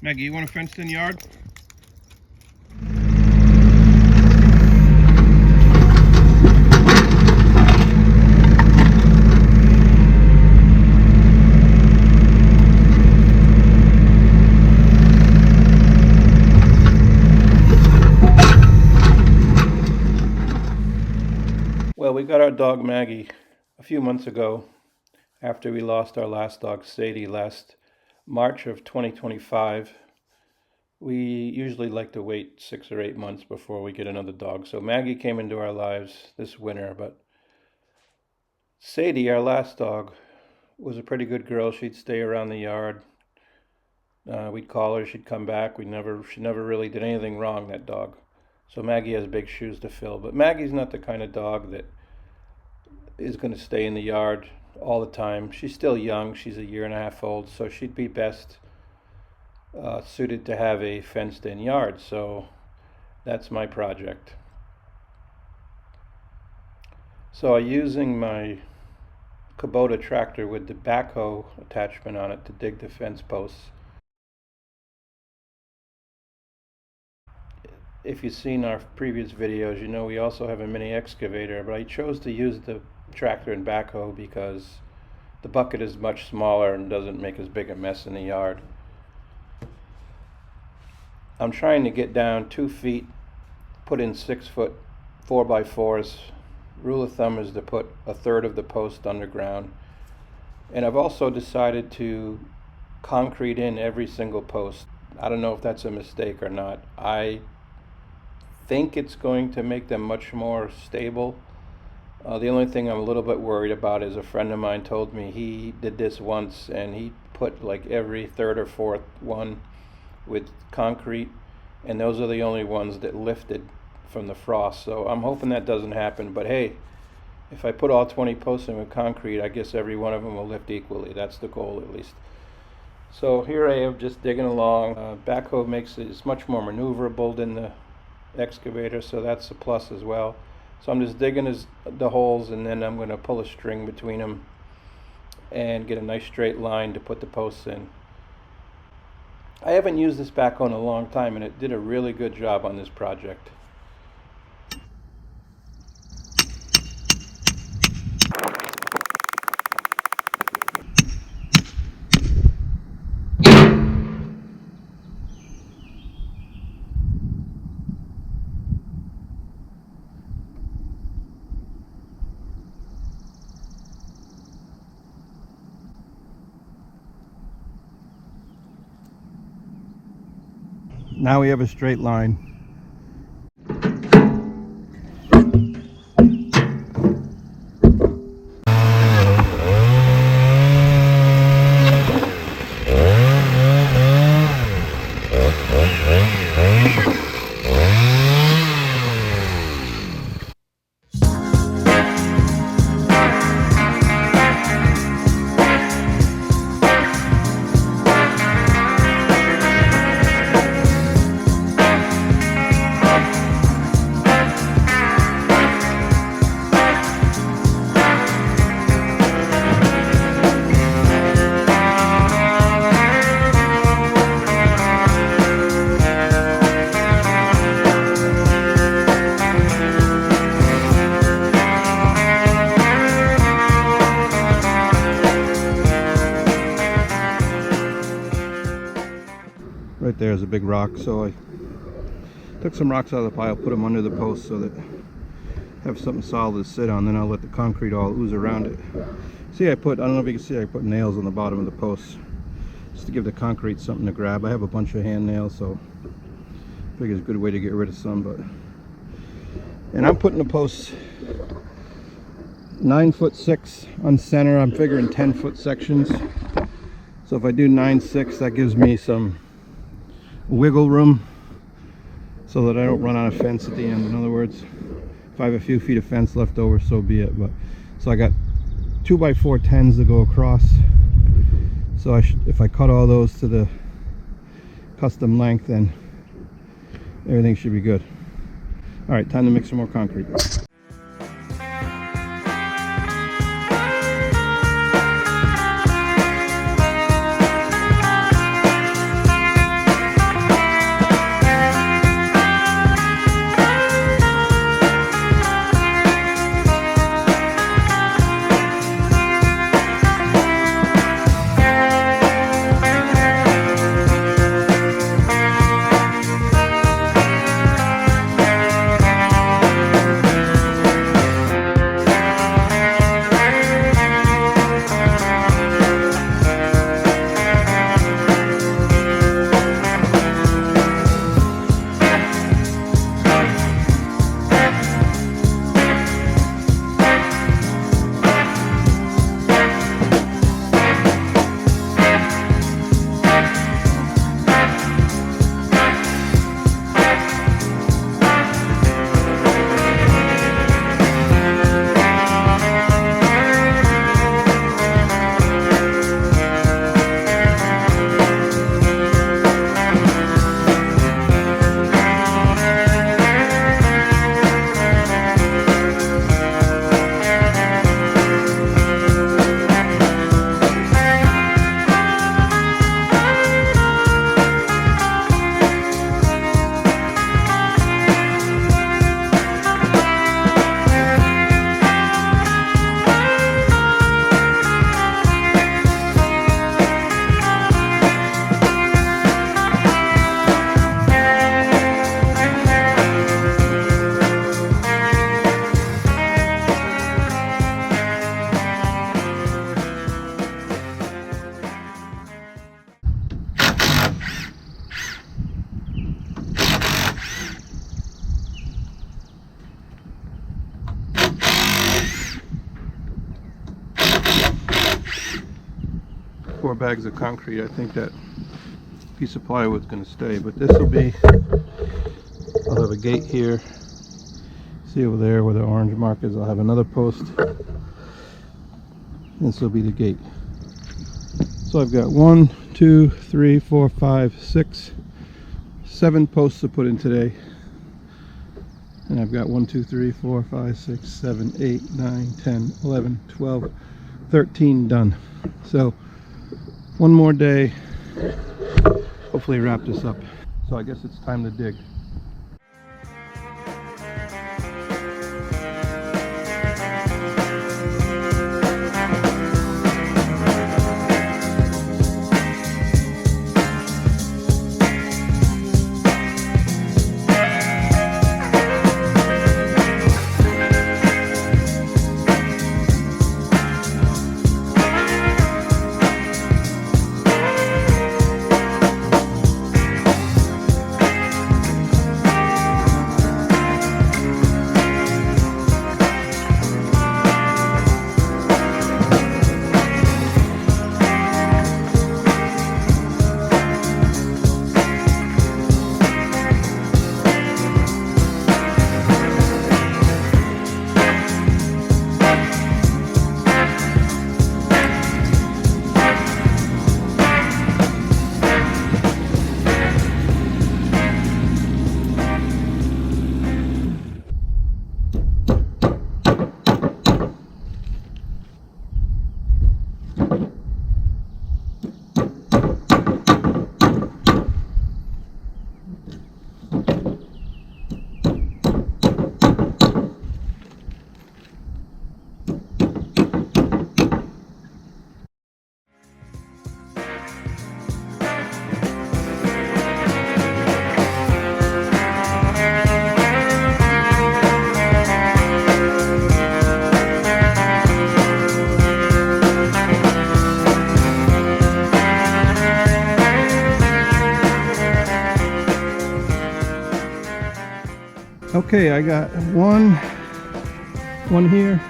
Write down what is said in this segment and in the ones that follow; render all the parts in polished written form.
Maggie, you want a fenced-in yard? Well, we got our dog Maggie a few months ago after we lost our last dog Sadie last March of 2025. We usually like to wait 6 or 8 months before we get another dog. So Maggie came into our lives this winter, but Sadie, our last dog, was a pretty good girl. She'd stay around the yard. We'd call her, she'd come back. She never really did anything wrong, that dog. So Maggie has big shoes to fill. But Maggie's not the kind of dog that is going to stay in the yard all the time. She's still young. She's a year and a half old, so she'd be best suited to have a fenced-in yard. So that's my project. So I'm using my Kubota tractor with the backhoe attachment on it to dig the fence posts. If you've seen our previous videos, you know we also have a mini excavator, but I chose to use the tractor and backhoe because the bucket is much smaller and doesn't make as big a mess in the yard. I'm trying to get down 2 feet, put in 6-foot 4x4s. Rule of thumb is to put a third of the post underground. And I've also decided to concrete in every single post. I don't know if that's a mistake or not. I think it's going to make them much more stable. The only thing I'm a little bit worried about is a friend of mine told me he did this once and he put like every third or fourth one with concrete, and those are the only ones that lifted from the frost. So I'm hoping that doesn't happen, but hey, if I put all 20 posts in with concrete, I guess every one of them will lift equally. That's the goal, at least. So here I am just digging along. Backhoe makes it's much more maneuverable than the excavator, so that's a plus as well. So I'm just digging the holes, and then I'm going to pull a string between them and get a nice straight line to put the posts in. I haven't used this backhoe in a long time, and it did a really good job on this project. Now we have a straight line. Right there is a big rock, so I took some rocks out of the pile, put them under the post so that I have something solid to sit on. Then I'll let the concrete all ooze around it. See, I don't know if you can see, I put nails on the bottom of the posts just to give the concrete something to grab. I have a bunch of hand nails, so I figure it's a good way to get rid of some. And I'm putting the posts 9'6" on center. I'm figuring 10-foot sections. So if I do 9'6", that gives me some wiggle room so that I don't run out of fence at the end. In other words, if I have a few feet of fence left over, so be it. But so I got 2x4 10s to go across. So if I cut all those to the custom length, then everything should be good. All right, time to mix some more concrete. 4 bags of concrete, I think that piece of plywood's going to stay. But this will be, I'll have a gate here. See over there where the orange mark is, I'll have another post. This will be the gate. So I've got 1, 2, 3, 4, 5, 6, 7 posts to put in today. And I've got 1, 2, 3, 4, 5, 6, 7, 8, 9, 10, 11, 12, 13 done. So one more day, hopefully wrap this up. So I guess it's time to dig. Okay, I got one here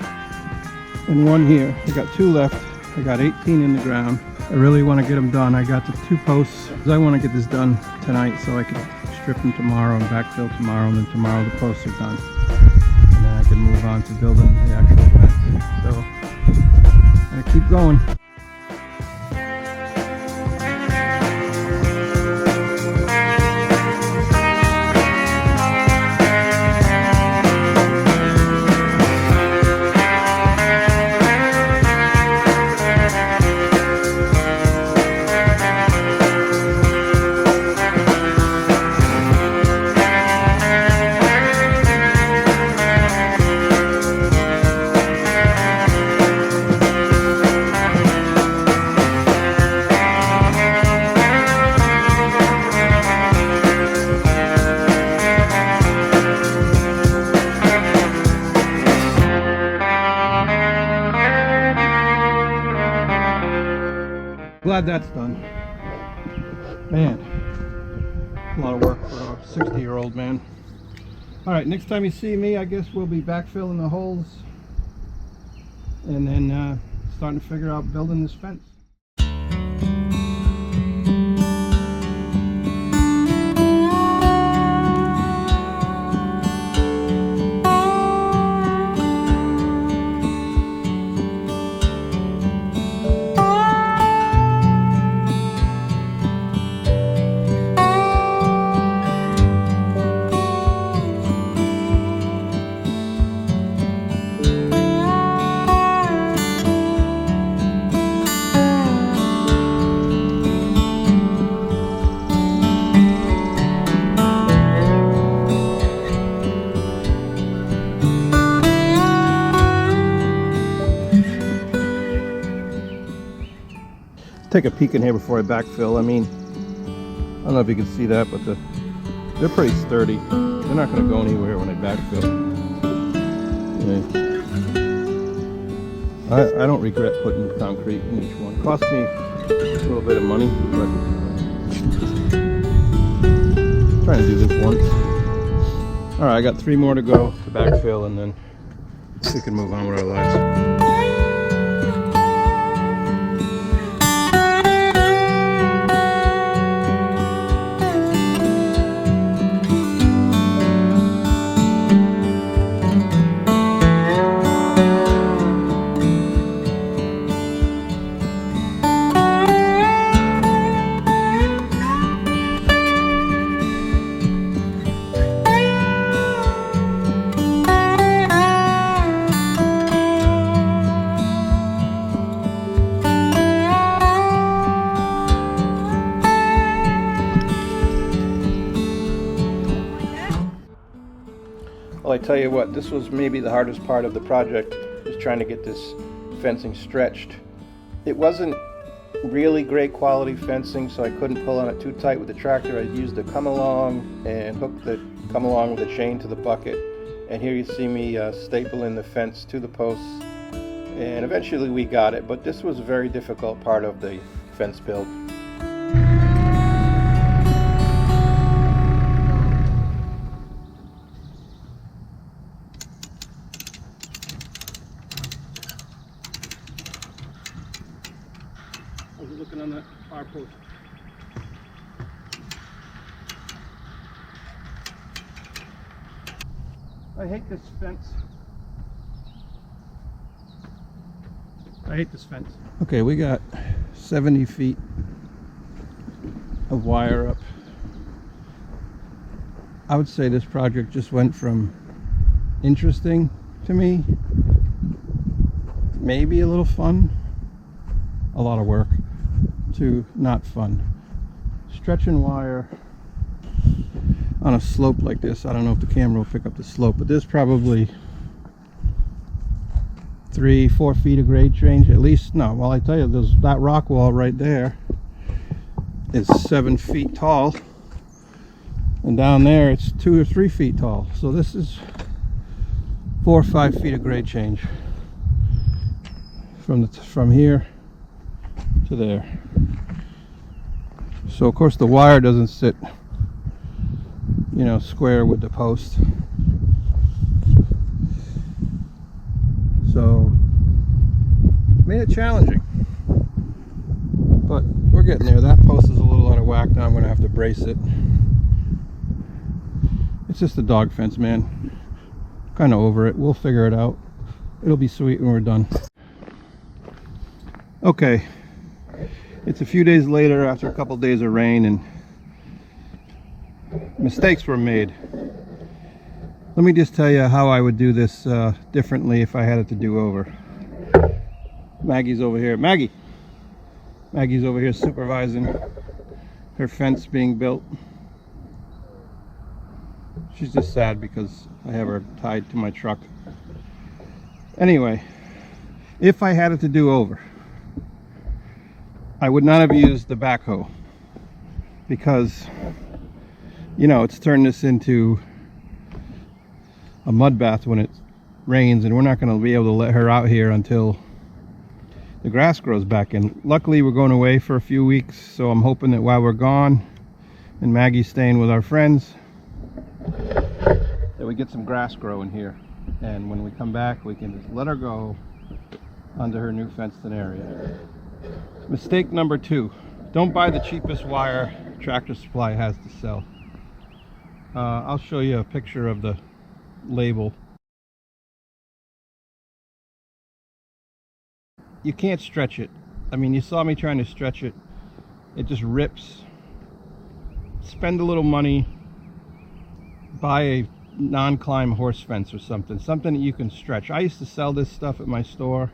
and one here. I got 2 left. I got 18 in the ground. I really want to get them done. I got the 2 posts. I want to get this done tonight so I can strip them tomorrow and backfill tomorrow, and then tomorrow the posts are done. And then I can move on to building the actual fence. So I keep going. Glad that's done. Man, a lot of work for a 60-year-old man. Alright, next time you see me, I guess we'll be backfilling the holes and then starting to figure out building this fence. Take a peek in here before I backfill. I mean, I don't know if you can see that, but they're pretty sturdy. They're not going to go anywhere when I backfill. Yeah. I don't regret putting concrete in each one. It cost me a little bit of money, but I'm trying to do this once. All right, I got 3 more to go to backfill, and then we can move on with our lives. tell you what, this was maybe the hardest part of the project, is trying to get this fencing stretched. It wasn't really great quality fencing, so I couldn't pull on it too tight with the tractor. I used the come along and hooked the come along with a chain to the bucket. And here you see me stapling the fence to the posts. And eventually we got it, but this was a very difficult part of the fence build. I was looking on that far post. I hate this fence. I hate this fence. Okay, we got 70 feet of wire up. I would say this project just went from interesting to me, maybe a little fun, a lot of work, to not fun. Stretching wire on a slope like this. I don't know if the camera will pick up the slope, but there's probably 3-4 feet of grade change at least. No, well, I tell you, there's that rock wall right there is 7 feet tall, and down there it's 2 or 3 feet tall. So this is 4 or 5 feet of grade change from here to there. So of course the wire doesn't sit, you know, square with the post. So made it challenging, but we're getting there. That post is a little out of whack now. I'm going to have to brace it. It's just a dog fence, man. Kind of over it. We'll figure it out. It'll be sweet when we're done. Okay, it's a few days later after a couple days of rain, and mistakes were made. Let me just tell you how I would do this differently if I had it to do over. Maggie's over here. Maggie's over here supervising her fence being built. She's just sad because I have her tied to my truck. Anyway, if I had it to do over, I would not have used the backhoe, because, you know, it's turned this into a mud bath when it rains, and we're not going to be able to let her out here until the grass grows back in. Luckily we're going away for a few weeks, so I'm hoping that while we're gone and Maggie's staying with our friends, that we get some grass growing here, and when we come back we can just let her go under her new fenced-in area. Mistake number 2, don't buy the cheapest wire Tractor Supply has to sell. I'll show you a picture of the label. You can't stretch it. I mean, you saw me trying to stretch it. It just rips. Spend a little money, buy a non-climb horse fence or something that you can stretch. I used to sell this stuff at my store,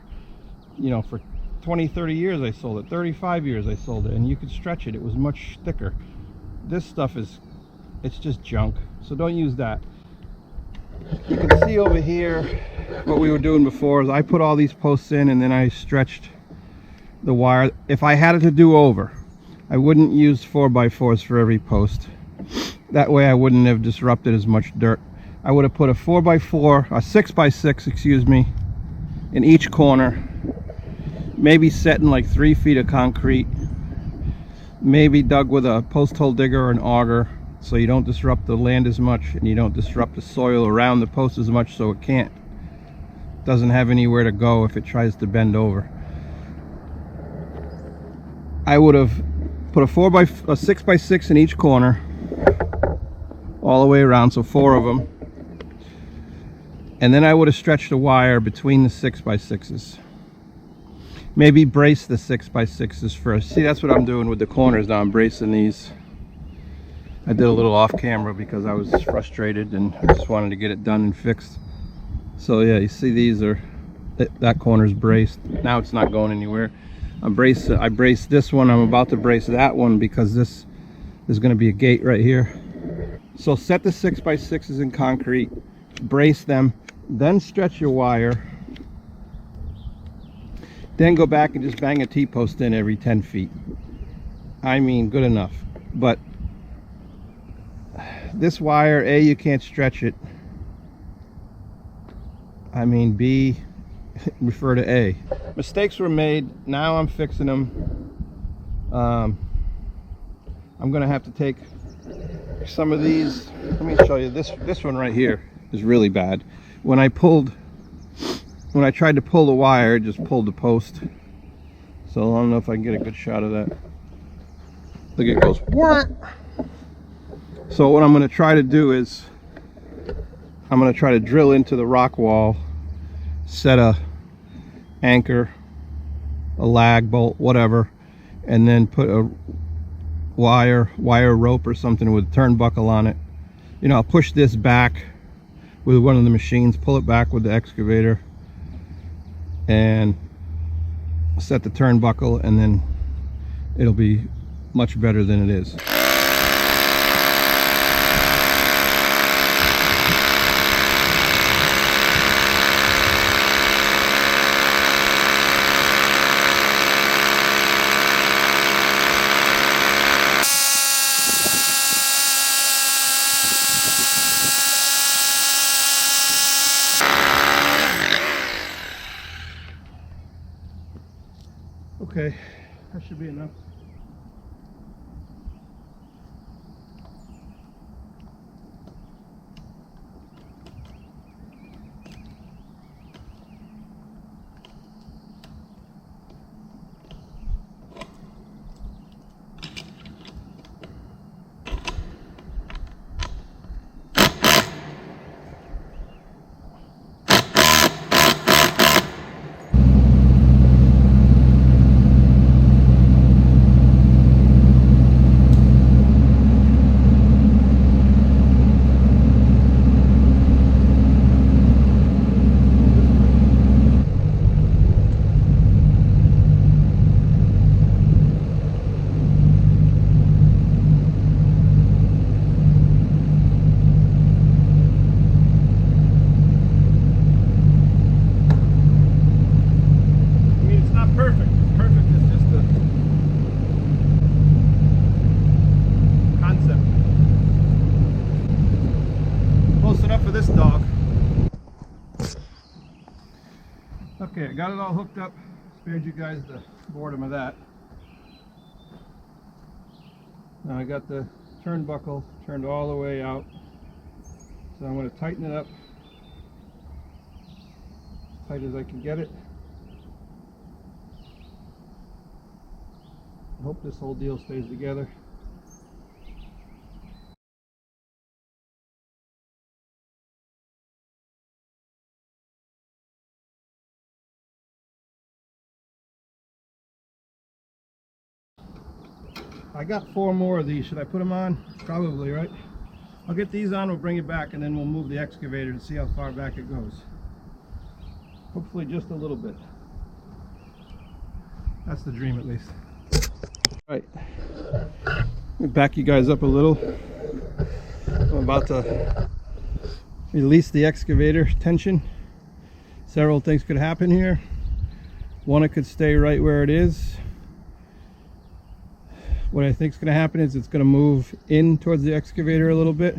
you know, for 20-30 years I sold it, 35 years I sold it, and you could stretch it. It was much thicker. This stuff it's just junk, so don't use that. You can see over here what we were doing before is I put all these posts in and then I stretched the wire. If I had it to do over, I wouldn't use 4x4s for every post. That way I wouldn't have disrupted as much dirt. I would have put a 4x4, a 6x6, excuse me, in each corner. Maybe set in like 3 feet of concrete. Maybe dug with a post hole digger or an auger, so you don't disrupt the land as much and you don't disrupt the soil around the post as much, so it doesn't have anywhere to go if it tries to bend over. I would have put a 6x6 in each corner all the way around, so 4 of them, and then I would have stretched the wire between the 6x6s. Maybe brace the 6x6s first. See, that's what I'm doing with the corners now. I'm bracing these. I did a little off camera because I was frustrated and I just wanted to get it done and fixed. So yeah, you see these are, that corner's braced. Now it's not going anywhere. I braced this one. I'm about to brace that one because there's going to be a gate right here. So set the 6x6s in concrete. brace them, then stretch your wire, then go back and just bang a T-post in every 10 feet. I mean, good enough. But this wire, A, you can't stretch it. I mean, B, refer to A. Mistakes were made. Now I'm fixing them. I'm gonna have to take some of these. Let me show you this one right here is really bad. When I tried to pull the wire, it just pulled the post. So I don't know if I can get a good shot of that. Look, it goes. So what I'm going to try to do is I'm going to try to drill into the rock wall, set a anchor, a lag bolt, whatever, and then put a wire rope or something with a turnbuckle on it. You know, I'll push this back with one of the machines, pull it back with the excavator, and set the turnbuckle, and then it'll be much better than it is. Okay, that should be enough. Okay, I got it all hooked up. Spared you guys the boredom of that. Now I got the turnbuckle turned all the way out. So I'm going to tighten it up as tight as I can get it. I hope this whole deal stays together. I got 4 more of these. Should I put them on? Probably, right? I'll get these on, we'll bring it back, and then we'll move the excavator to see how far back it goes. Hopefully just a little bit. That's the dream, at least. Right. Let me back you guys up a little. I'm about to release the excavator tension. Several things could happen here. One, it could stay right where it is. What I think is going to happen is it's going to move in towards the excavator a little bit.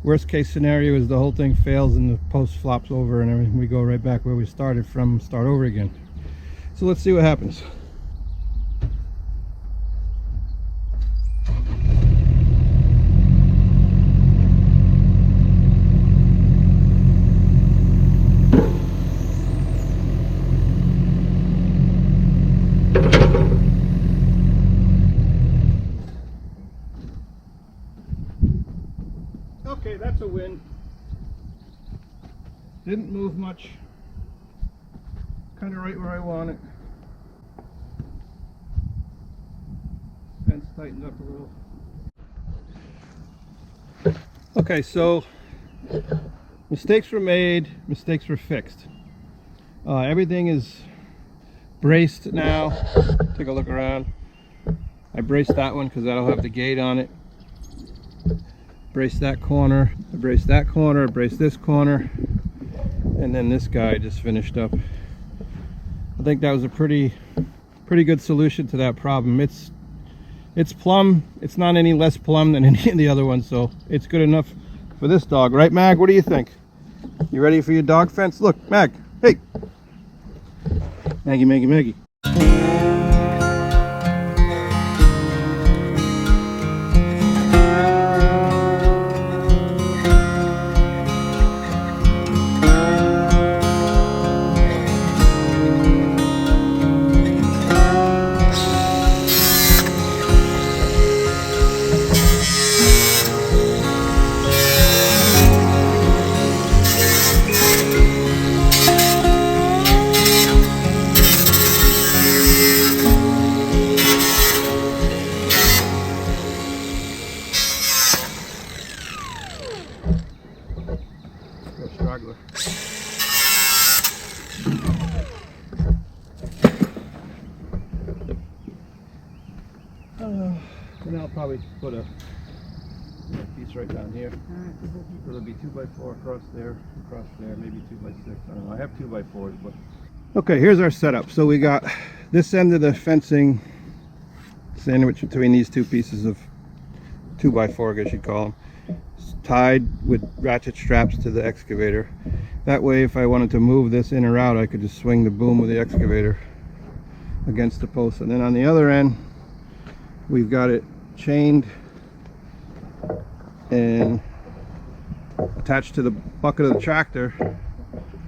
Worst case scenario is the whole thing fails and the post flops over and everything. We go right back where we started from, start over again. So let's see what happens. Okay, that's a win. Didn't move much. Kind of right where I want it. Fence tightened up a little. Okay, so mistakes were made, mistakes were fixed. Everything is braced now. Take a look around. I braced that one because that'll have the gate on it. brace that corner, I brace that corner, I brace this corner, and then this guy just finished up. I think that was a pretty good solution to that problem. It's plumb. It's not any less plumb than any of the other ones, so it's good enough for this dog, right, Mag? What do you think? You ready for your dog fence? Look, Mag, hey, Maggie. Straggler. And I'll probably put a piece right down here. So there'll be 2x4 across there, maybe 2x6. I don't know. I have 2x4s, but okay. Here's our setup. So we got this end of the fencing sandwiched between these two pieces of 2x4, I guess you'd call them, tied with ratchet straps to the excavator. That way, if I wanted to move this in or out, I could just swing the boom of the excavator against the post. And then on the other end, we've got it chained and attached to the bucket of the tractor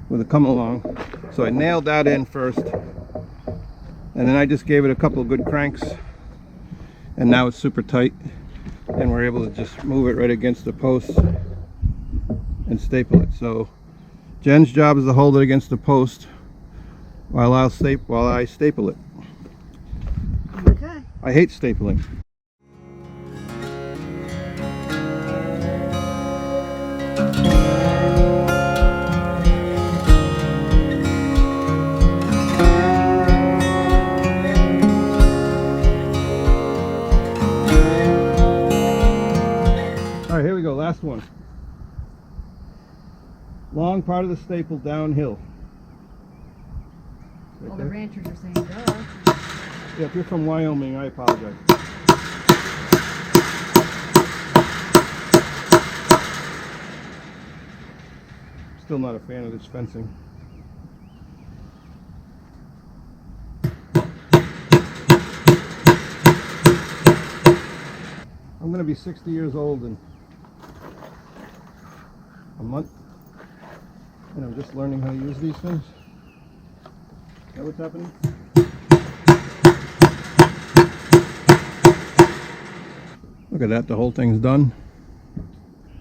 with a come along. So I nailed that in first, and then I just gave it a couple of good cranks, and now it's super tight, and we're able to just move it right against the post and staple it. So Jen's job is to hold it against the post while I staple it. Okay. I hate stapling. Alright, here we go, last one. Long part of the staple downhill. Right All there. the ranchers are saying go. Yeah, if you're from Wyoming, I apologize. Still not a fan of this fencing. I'm going to be 60 years old in a month, and I'm just learning how to use these things. Is that what's happening? Look at that, the whole thing's done.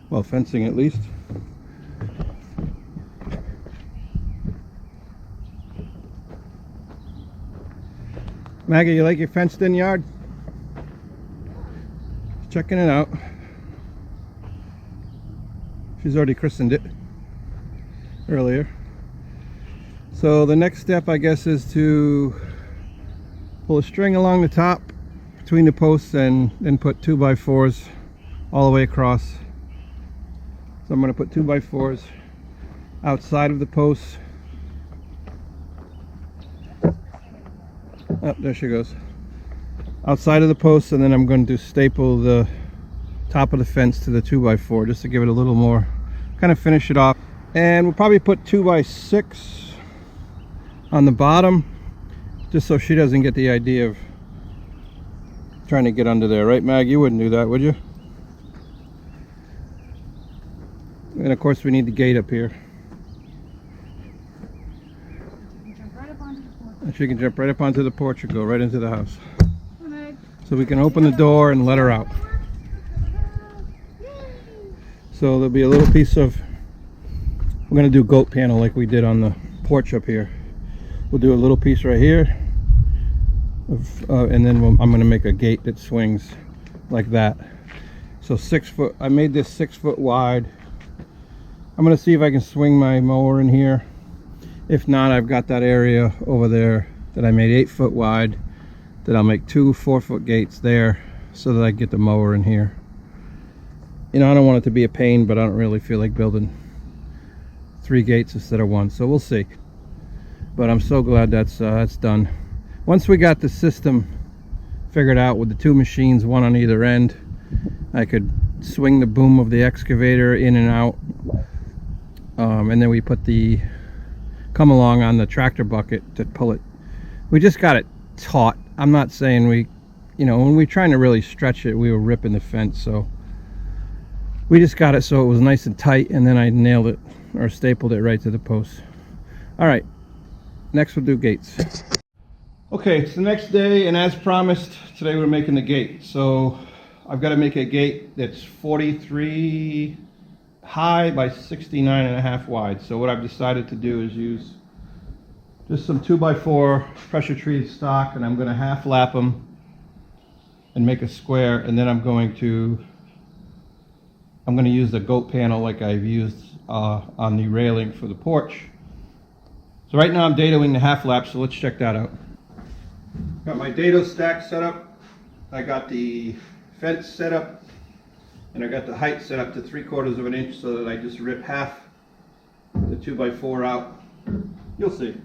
Well, fencing at least. Maggie, you like your fenced in yard? Checking it out. She's already christened it earlier. So the next step, I guess, is to pull a string along the top between the posts and then put 2x4s all the way across. So I'm going to put 2x4s outside of the posts. Oh, there she goes. Outside of the posts, and then I'm going to staple the top of the fence to the 2x4 just to give it a little more, kind of finish it off. And we'll probably put 2x6 on the bottom, just so she doesn't get the idea of trying to get under there, right, Mag? You wouldn't do that, would you? And of course we need the gate up here. And she can jump right up onto the porch or go right into the house. So we can open the door and let her out. So there'll be a little piece of, we're going to do goat panel like we did on the porch up here. We'll do a little piece right here, and then I'm going to make a gate that swings like that. So 6 foot, I made this 6 foot wide. I'm going to see if I can swing my mower in here. If not, I've got that area over there that I made 8 foot wide, that I'll make 2 4-foot gates there so that I get the mower in here. you know, I don't want it to be a pain, but I don't really feel like building 3 gates instead of 1, so we'll see. But I'm so glad that's done. Once we got the system figured out with the 2 machines, 1 on either end, I could swing the boom of the excavator in and out, and then we put the come along on the tractor bucket to pull it. We just got it taut. I'm not saying we, you know, when we were trying to really stretch it, we were ripping the fence, so we just got it so it was nice and tight, and then I nailed it or stapled it right to the post. All right, next we'll do gates. Okay, it's the next day, and as promised, today we're making the gate. So I've got to make a gate that's 43 high by 69.5 wide. So what I've decided to do is use just some 2x4 pressure treated stock, and I'm going to half lap them and make a square, and then I'm going to use the goat panel like I've used on the railing for the porch. So right now I'm dadoing the half lap, so let's check that out. Got my dado stack set up. I got the fence set up, and I got the height set up to 3/4 of an inch so that I just rip half the 2x4 out. You'll see.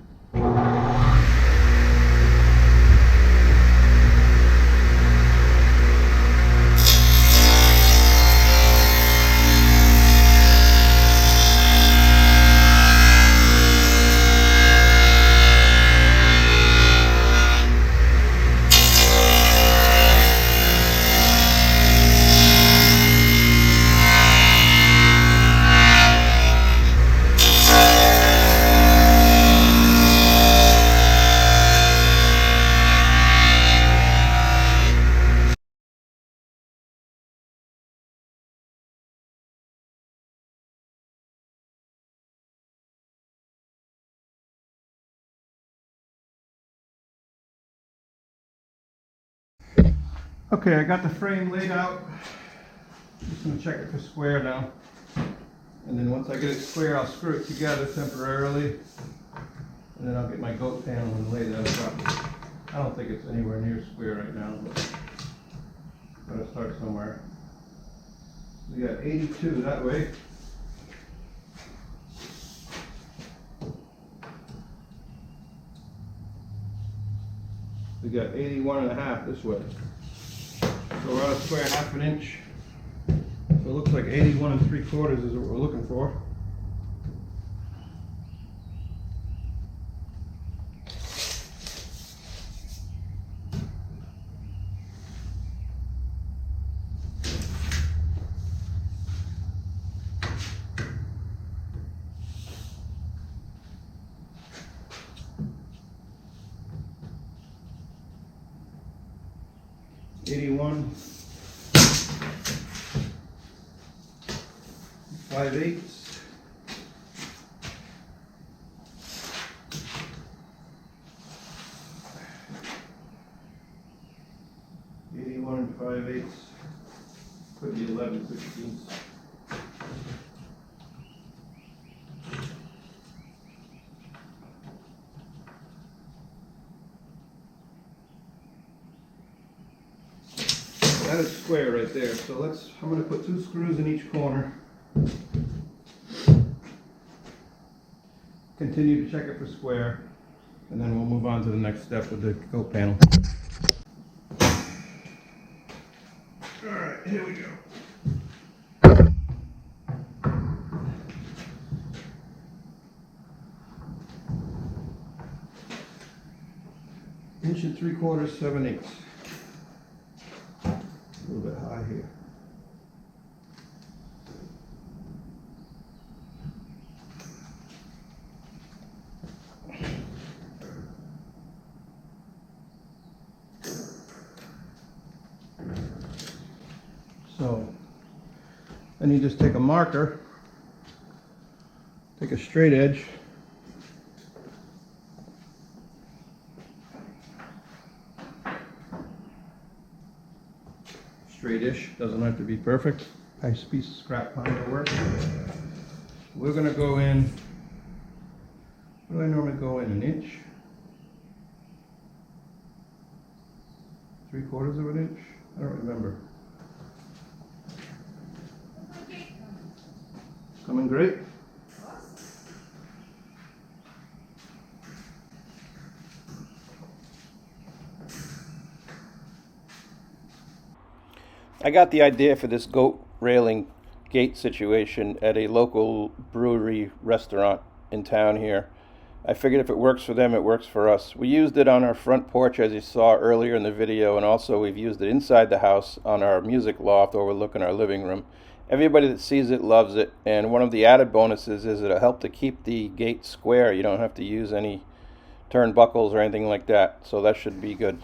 Okay, I got the frame laid out. Just going to check it for square now. And then once I get it square, I'll screw it together temporarily. And then I'll get my goat panel and lay that up. I don't think it's anywhere near square right now, but gotta start somewhere. We got 82 that way. We got 81.5 this way. So we're on a square 1/2 inch. So it looks like 81 3/4 is what we're looking for. .81 5/8. .81 5/8. Could be 11/16. That is square right there. So I'm going to put 2 screws in each corner. Continue to check it for square, and then we'll move on to the next step with the goat panel. Alright, here we go. Inch and 3/4, 7/8. A little bit high here. So then you just take a marker, take a straight edge, straight-ish, doesn't have to be perfect. Nice piece of scrap pine to work. We're going to go in, what do I normally go in, 1 inch? 3/4 of an inch? I don't remember. Coming great. I got the idea for this goat railing gate situation at a local brewery restaurant in town here. I figured if it works for them, it works for us. We used it on our front porch, as you saw earlier in the video, and also we've used it inside the house on our music loft overlooking our living room. Everybody that sees it loves it, and one of the added bonuses is it'll help to keep the gate square. You don't have to use any turnbuckles or anything like that, so that should be good.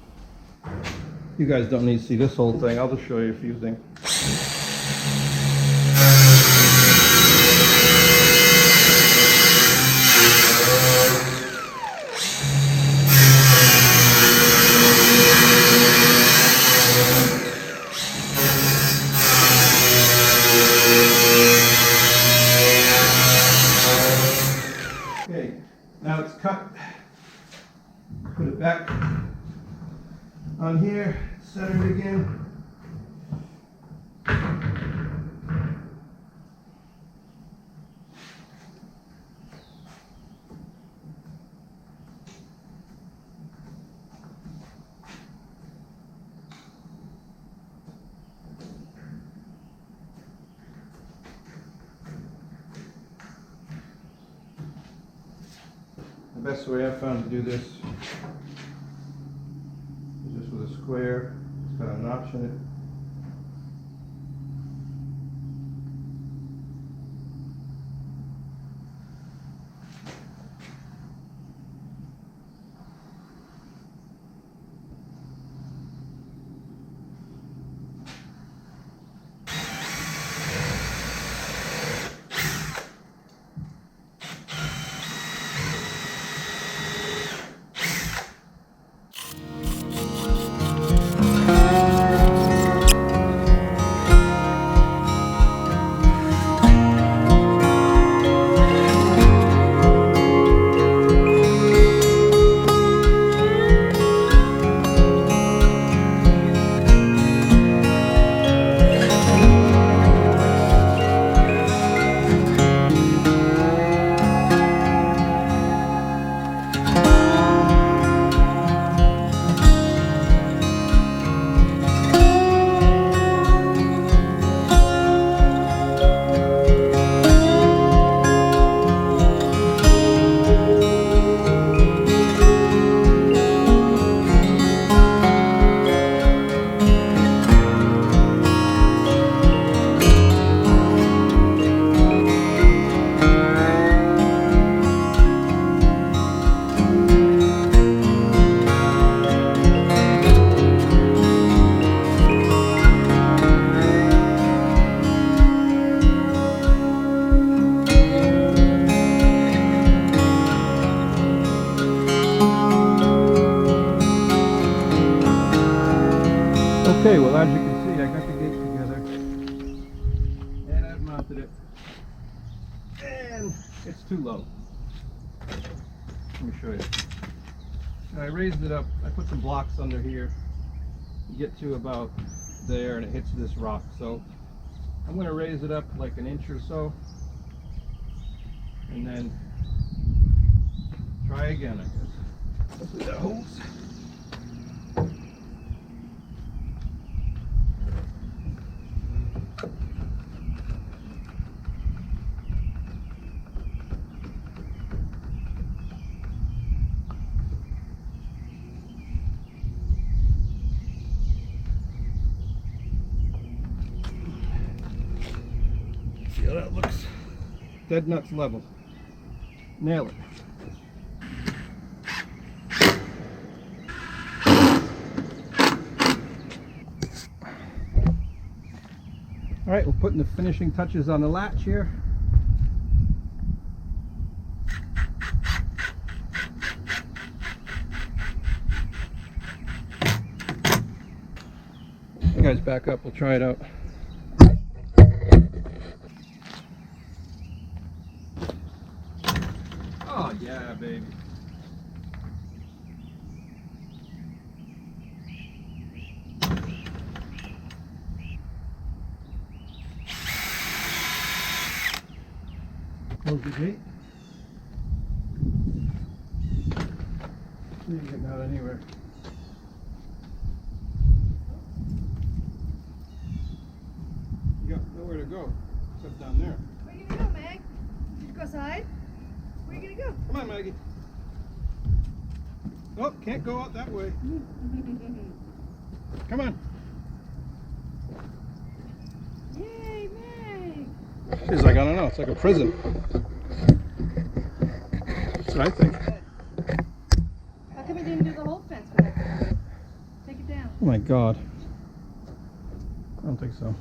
You guys don't need to see this whole thing. I'll just show you a few things. Okay, now it's cut. Put it back on here, center it again. The best way I've found to do this is just with a square. It's got a notch in it. Okay, well, as you can see, I got the gate together and I've mounted it, and it's too low. Let me show you. And I raised it up. I put some blocks under here. You get to about there and it hits this rock, so I'm going to raise it up like an inch or so and then try again, I guess. Hopefully that holds. See how that looks? Dead nuts level. Nail it. All right, we're putting the finishing touches on the latch here. You guys back up, we'll try it out. Oh yeah, baby. Close the gate. You ain't getting out anywhere. You got nowhere to go except down there. Where you gonna go, Mag? Did you go outside? Where you gonna go? Come on, Maggie. Oh, can't go out that way. Come on. Yay, Mag! It's like, I don't know, it's like a prison. That's what I think. How come you didn't do the whole fence back there? Take it down. Oh my God. I don't think so.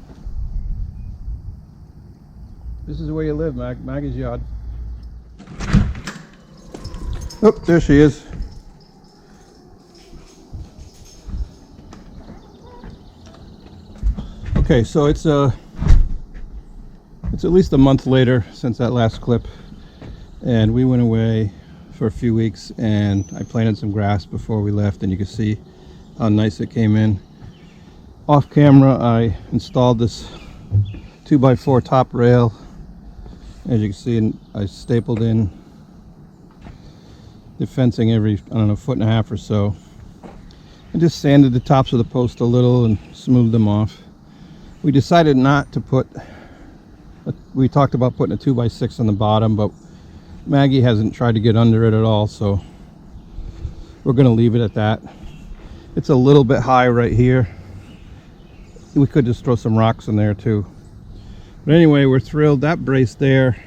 This is where you live, Maggie's yard. Oh, there she is. Okay, so it's at least a month later since that last clip, and we went away for a few weeks, and I planted some grass before we left, and you can see how nice it came in. Off camera, I installed this 2x4 top rail. As you can see, I stapled in the fencing every, I don't know, 1.5 feet or so. I just sanded the tops of the post a little and smoothed them off. We decided not to put, we talked about putting a 2x6 on the bottom, but Maggie hasn't tried to get under it at all, so we're going to leave it at that. It's a little bit high right here. We could just throw some rocks in there too. But anyway, we're thrilled. That brace there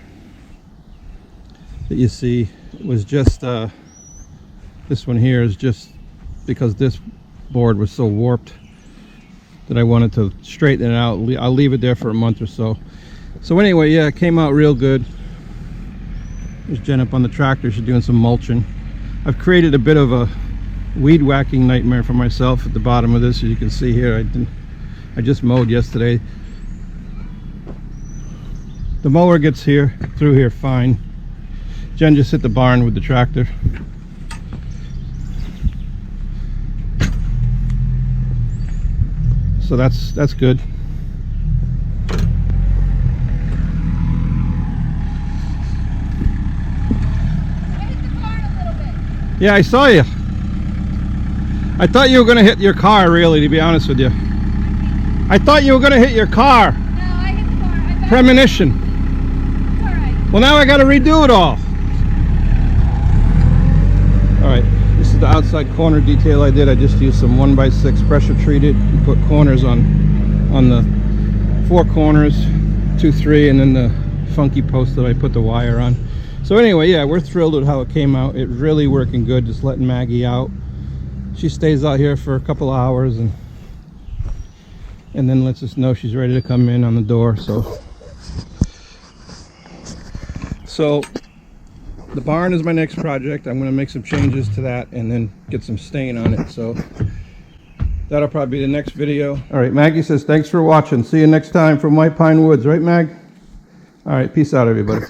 that you see was just, this one here is just because this board was so warped that I wanted to straighten it out. I'll leave it there for a month or so. So anyway, yeah, it came out real good. There's Jen up on the tractor. She's doing some mulching. I've created a bit of a weed whacking nightmare for myself at the bottom of this. As you can see here, I just mowed yesterday. The mower gets here through here fine. Jen just hit the barn with the tractor. So that's good. Yeah, I saw you. I thought you were going to hit your car, really, to be honest with you. I thought you were going to hit your car. No, I hit the car. Premonition. It's alright. Well, now I got to redo it all. Alright, this is the outside corner detail I did. I just used some 1x6 pressure treated and put corners on the 4 corners, 2, 3, and then the funky post that I put the wire on. So anyway, yeah, we're thrilled with how it came out. It's really working good, just letting Maggie out. She stays out here for a couple hours and then lets us know she's ready to come in on the door. So the barn is my next project. I'm going to make some changes to that and then get some stain on it. So that'll probably be the next video. All right, Maggie says thanks for watching. See you next time from White Pine Woods, right, Mag? All right, peace out, everybody.